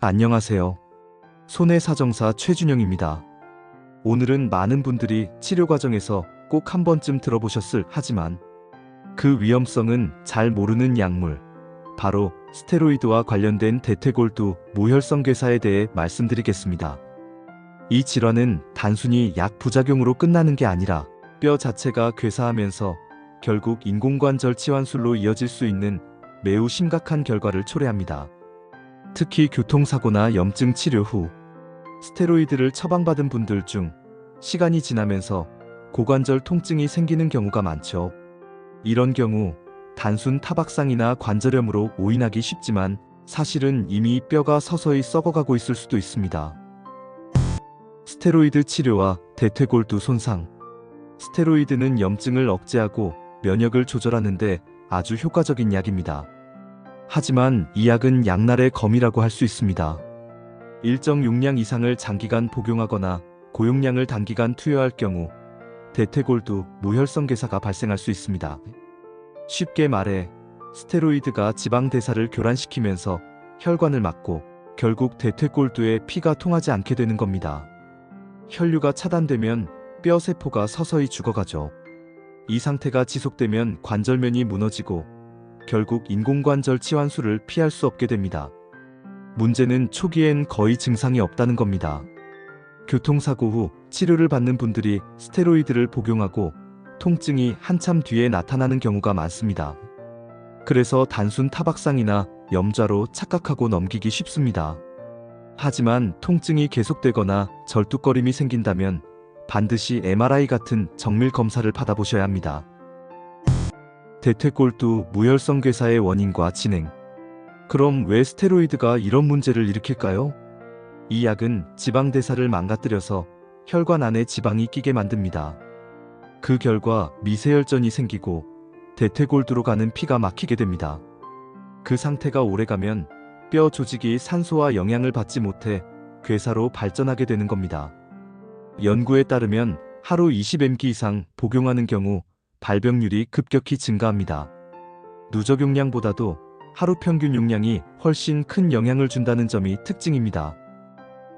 안녕하세요. 손해사정사 최준영입니다. 오늘은 많은 분들이 치료 과정에서 꼭 한 번쯤 들어보셨을 하지만 그 위험성은 잘 모르는 약물, 바로 스테로이드와 관련된 대퇴골두 무혈성 괴사에 대해 말씀드리겠습니다. 이 질환은 단순히 약 부작용으로 끝나는 게 아니라 뼈 자체가 괴사하면서 결국 인공관절 치환술로 이어질 수 있는 매우 심각한 결과를 초래합니다. 특히 교통사고나 염증 치료 후 스테로이드를 처방받은 분들 중 시간이 지나면서 고관절 통증이 생기는 경우가 많죠. 이런 경우 단순 타박상이나 관절염으로 오인하기 쉽지만 사실은 이미 뼈가 서서히 썩어가고 있을 수도 있습니다. 스테로이드 치료와 대퇴골두 손상. 스테로이드는 염증을 억제하고 면역을 조절하는데 아주 효과적인 약입니다. 하지만 이 약은 약날의 검이라고 할 수 있습니다. 일정 용량 이상을 장기간 복용하거나 고용량을 단기간 투여할 경우 대퇴골두 무혈성 괴사가 발생할 수 있습니다. 쉽게 말해 스테로이드가 지방 대사를 교란시키면서 혈관을 막고 결국 대퇴골두에 피가 통하지 않게 되는 겁니다. 혈류가 차단되면 뼈 세포가 서서히 죽어가죠. 이 상태가 지속되면 관절면이 무너지고 결국 인공관절 치환술을 피할 수 없게 됩니다. 문제는 초기엔 거의 증상이 없다는 겁니다. 교통사고 후 치료를 받는 분들이 스테로이드를 복용하고 통증이 한참 뒤에 나타나는 경우가 많습니다. 그래서 단순 타박상이나 염좌로 착각하고 넘기기 쉽습니다. 하지만 통증이 계속되거나 절뚝거림이 생긴다면 반드시 MRI 같은 정밀 검사를 받아보셔야 합니다. 대퇴골두 무혈성 괴사의 원인과 진행. 그럼 왜 스테로이드가 이런 문제를 일으킬까요? 이 약은 지방 대사를 망가뜨려서 혈관 안에 지방이 끼게 만듭니다. 그 결과 미세혈전이 생기고 대퇴골두로 가는 피가 막히게 됩니다. 그 상태가 오래가면 뼈 조직이 산소와 영양을 받지 못해 괴사로 발전하게 되는 겁니다. 연구에 따르면 하루 20mg 이상 복용하는 경우 발병률이 급격히 증가합니다. 누적 용량보다도 하루 평균 용량이 훨씬 큰 영향을 준다는 점이 특징입니다.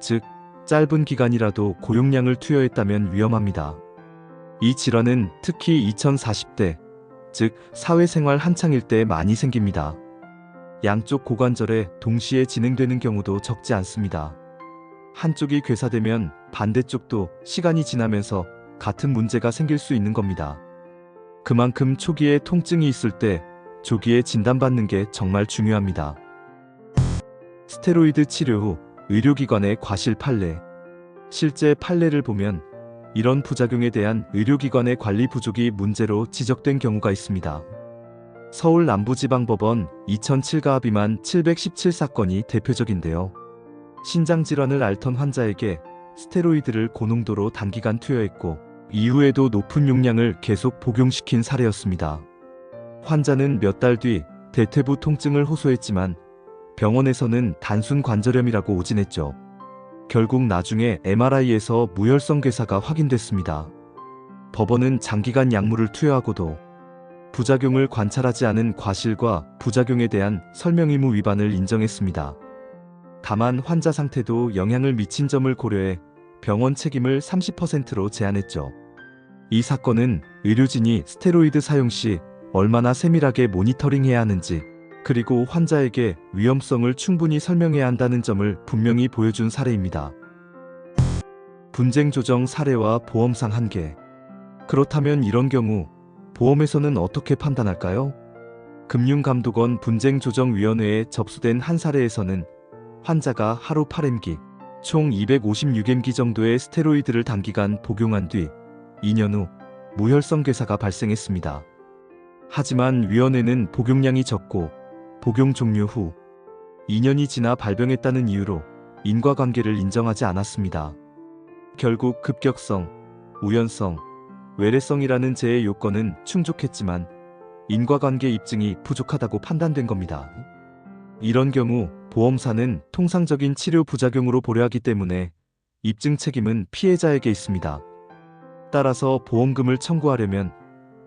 즉, 짧은 기간이라도 고용량을 투여했다면 위험합니다. 이 질환은 특히 2040대, 즉 사회생활 한창일 때 많이 생깁니다. 양쪽 고관절에 동시에 진행되는 경우도 적지 않습니다. 한쪽이 괴사되면 반대쪽도 시간이 지나면서 같은 문제가 생길 수 있는 겁니다. 그만큼 초기에 통증이 있을 때 조기에 진단받는 게 정말 중요합니다. 스테로이드 치료 후 의료기관의 과실 판례. 실제 판례를 보면 이런 부작용에 대한 의료기관의 관리 부족이 문제로 지적된 경우가 있습니다. 서울 남부지방법원 2007가 비만 717사건이 대표적인데요. 신장질환을 앓던 환자에게 스테로이드를 고농도로 단기간 투여했고 이후에도 높은 용량을 계속 복용시킨 사례였습니다. 환자는 몇 달 뒤 대퇴부 통증을 호소했지만 병원에서는 단순 관절염이라고 오진했죠. 결국 나중에 MRI에서 무혈성 괴사가 확인됐습니다. 법원은 장기간 약물을 투여하고도 부작용을 관찰하지 않은 과실과 부작용에 대한 설명 의무 위반을 인정했습니다. 다만 환자 상태도 영향을 미친 점을 고려해 병원 책임을 30%로 제한했죠. 이 사건은 의료진이 스테로이드 사용 시 얼마나 세밀하게 모니터링해야 하는지, 그리고 환자에게 위험성을 충분히 설명해야 한다는 점을 분명히 보여준 사례입니다. 분쟁 조정 사례와 보험상 한계. 그렇다면 이런 경우 보험에서는 어떻게 판단할까요? 금융감독원 분쟁조정위원회에 접수된 한 사례에서는 환자가 하루 8mg, 총 256mg 정도의 스테로이드를 단기간 복용한 뒤 2년 후 무혈성 괴사가 발생했습니다. 하지만 위원회는 복용량이 적고 복용 종료 후 2년이 지나 발병했다는 이유로 인과관계를 인정하지 않았습니다. 결국 급격성, 우연성, 외래성이라는 제의 요건은 충족했지만 인과관계 입증이 부족하다고 판단된 겁니다. 이런 경우 보험사는 통상적인 치료 부작용으로 고려하기 때문에 입증 책임은 피해자에게 있습니다. 따라서 보험금을 청구하려면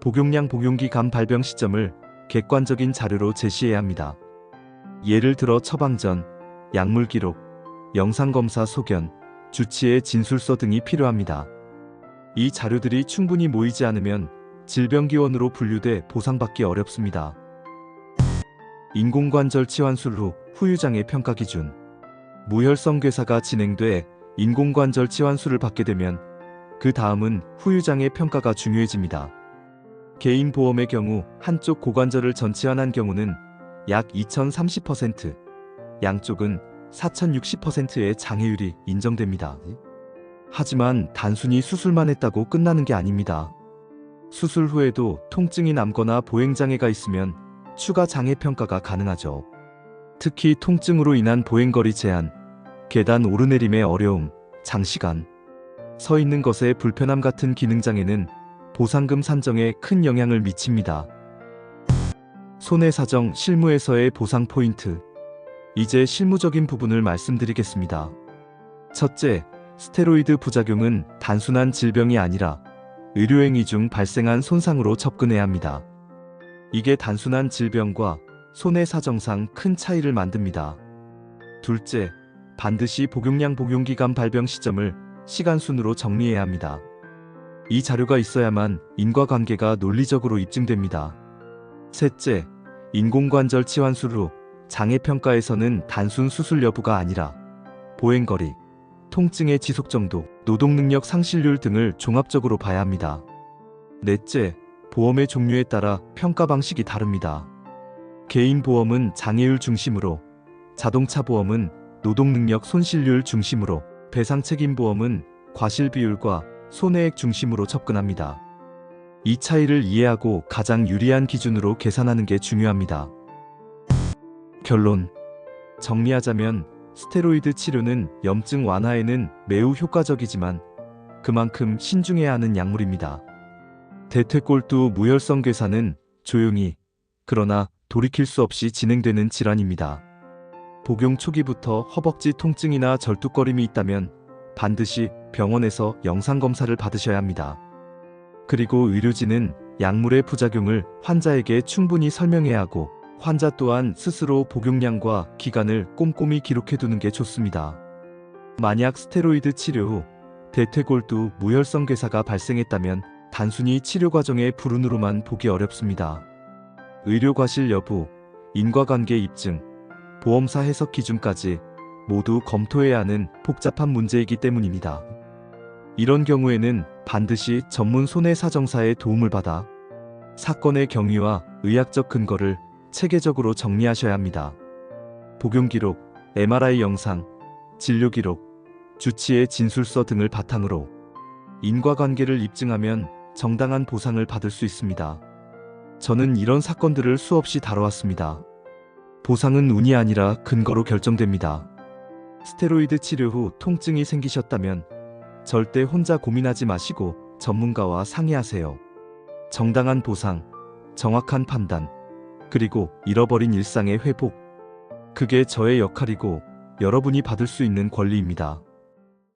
복용량 복용기간 발병 시점을 객관적인 자료로 제시해야 합니다. 예를 들어 처방 전, 약물 기록, 영상검사 소견, 주치의 진술서 등이 필요합니다. 이 자료들이 충분히 모이지 않으면 질병기원으로 분류돼 보상받기 어렵습니다. 인공관절 치환술 후 후유장애 평가 기준. 무혈성 괴사가 진행돼 인공관절 치환술을 받게 되면 그 다음은 후유장애 평가가 중요해집니다. 개인 보험의 경우 한쪽 고관절을 전치환한 경우는 약 2030%, 양쪽은 4060%의 장애율이 인정됩니다. 하지만 단순히 수술만 했다고 끝나는 게 아닙니다. 수술 후에도 통증이 남거나 보행장애가 있으면 추가 장애 평가가 가능하죠. 특히 통증으로 인한 보행거리 제한, 계단 오르내림의 어려움, 장시간 서 있는 것의 불편함 같은 기능장애는 보상금 산정에 큰 영향을 미칩니다. 손해사정 실무에서의 보상 포인트. 이제 실무적인 부분을 말씀드리겠습니다. 첫째, 스테로이드 부작용은 단순한 질병이 아니라 의료행위 중 발생한 손상으로 접근해야 합니다. 이게 단순한 질병과 손해사정상 큰 차이를 만듭니다. 둘째, 반드시 복용량 복용기간 발병 시점을 시간순으로 정리해야 합니다. 이 자료가 있어야만 인과관계가 논리적으로 입증됩니다. 셋째, 인공관절 치환술 후 장애평가에서는 단순 수술 여부가 아니라 보행거리, 통증의 지속 정도, 노동능력 상실률 등을 종합적으로 봐야 합니다. 넷째, 보험의 종류에 따라 평가 방식이 다릅니다. 개인 보험은 장애율 중심으로, 자동차 보험은 노동능력 손실률 중심으로, 배상책임보험은 과실비율과 손해액 중심으로 접근합니다. 이 차이를 이해하고 가장 유리한 기준으로 계산하는 게 중요합니다. 결론. 정리하자면 스테로이드 치료는 염증 완화에는 매우 효과적이지만 그만큼 신중해야 하는 약물입니다. 대퇴골두 무혈성 괴사는 조용히, 그러나 돌이킬 수 없이 진행되는 질환입니다. 복용 초기부터 허벅지 통증이나 절뚝거림이 있다면 반드시 병원에서 영상검사를 받으셔야 합니다. 그리고 의료진은 약물의 부작용을 환자에게 충분히 설명해야 하고 환자 또한 스스로 복용량과 기간을 꼼꼼히 기록해두는 게 좋습니다. 만약 스테로이드 치료 후 대퇴골두 무혈성 괴사가 발생했다면 단순히 치료 과정의 불운으로만 보기 어렵습니다. 의료 과실 여부, 인과관계 입증, 보험사 해석 기준까지 모두 검토해야 하는 복잡한 문제이기 때문입니다. 이런 경우에는 반드시 전문 손해사정사의 도움을 받아 사건의 경위와 의학적 근거를 체계적으로 정리하셔야 합니다. 복용 기록, MRI 영상, 진료 기록, 주치의 진술서 등을 바탕으로 인과관계를 입증하면 정당한 보상을 받을 수 있습니다. 저는 이런 사건들을 수없이 다뤄왔습니다. 보상은 운이 아니라 근거로 결정됩니다. 스테로이드 치료 후 통증이 생기셨다면 절대 혼자 고민하지 마시고 전문가와 상의하세요. 정당한 보상, 정확한 판단, 그리고 잃어버린 일상의 회복. 그게 저의 역할이고 여러분이 받을 수 있는 권리입니다.